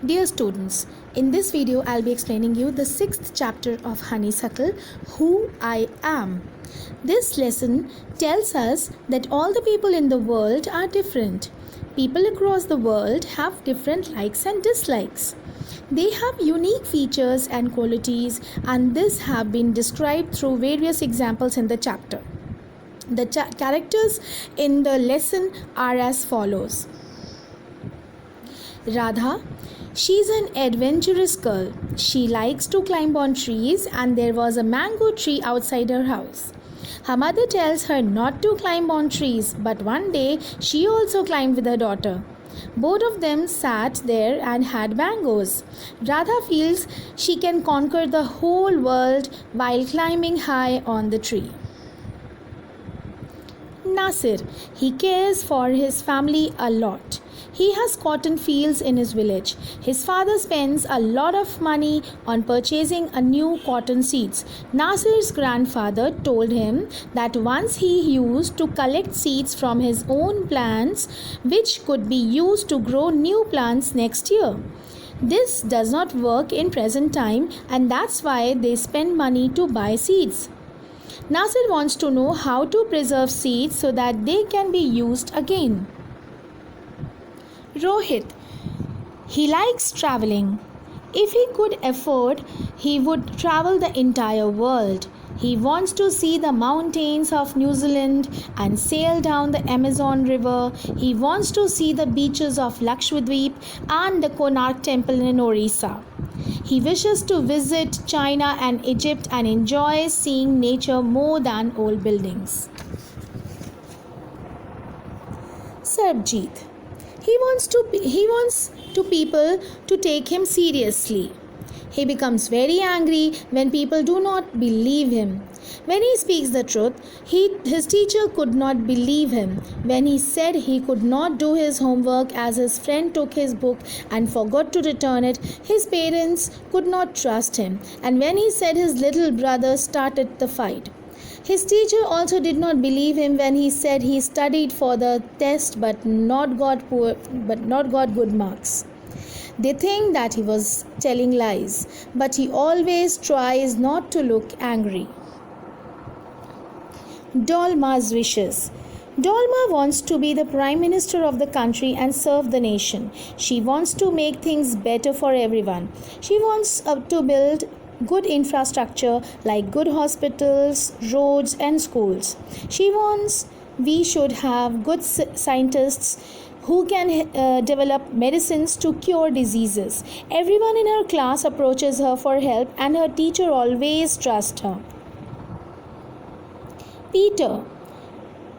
Dear students, in this video I'll be explaining you the 6th chapter of Honeysuckle, Who I Am. This lesson tells us that all the people in the world are different. People across the world have different likes and dislikes. They have unique features and qualities, and this have been described through various examples in the chapter. The characters in the lesson are as follows. Radha, she's an adventurous girl. She likes to climb on trees, and there was a mango tree outside her house. Her mother tells her not to climb on trees, but one day she also climbed with her daughter. Both of them sat there and had mangoes. Radha feels she can conquer the whole world while climbing high on the tree. Nasir, he cares for his family a lot. He has cotton fields in his village. His father spends a lot of money on purchasing a new cotton seeds. Nasir's grandfather told him that once he used to collect seeds from his own plants, which could be used to grow new plants next year. This does not work in present time, and that's why they spend money to buy seeds. Nasir wants to know how to preserve seeds so that they can be used again. Rohit, he likes traveling. If he could afford, he would travel the entire world. He wants to see the mountains of New Zealand and sail down the Amazon River. He wants to see the beaches of Lakshadweep and the Konark Temple in Orissa. He wishes to visit China and Egypt and enjoys seeing nature more than old buildings. Sarbjeet, he wants people to take him seriously. He becomes very angry when people do not believe him. When he speaks the truth, his teacher could not believe him. When he said he could not do his homework as his friend took his book and forgot to return it, his parents could not trust him. And when he said his little brother started the fight, his teacher also did not believe him when he said he studied for the test but not got good marks. They think that he was telling lies, but he always tries not to look angry. Dolma's wishes. Dolma wants to be the Prime Minister of the country and serve the nation. She wants to make things better for everyone. She wants to build good infrastructure like good hospitals, roads and schools. She wants we should have good scientists who can develop medicines to cure diseases. Everyone in her class approaches her for help and her teacher always trusts her. Peter,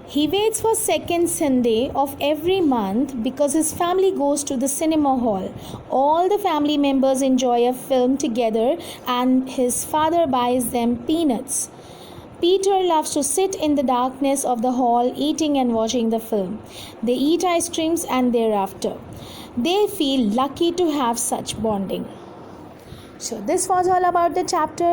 he waits for second Sunday of every month because his family goes to the cinema hall. All the family members enjoy a film together and his father buys them peanuts. Peter loves to sit in the darkness of the hall eating and watching the film. They eat ice creams and thereafter they feel lucky to have such bonding. So this was all about the chapter.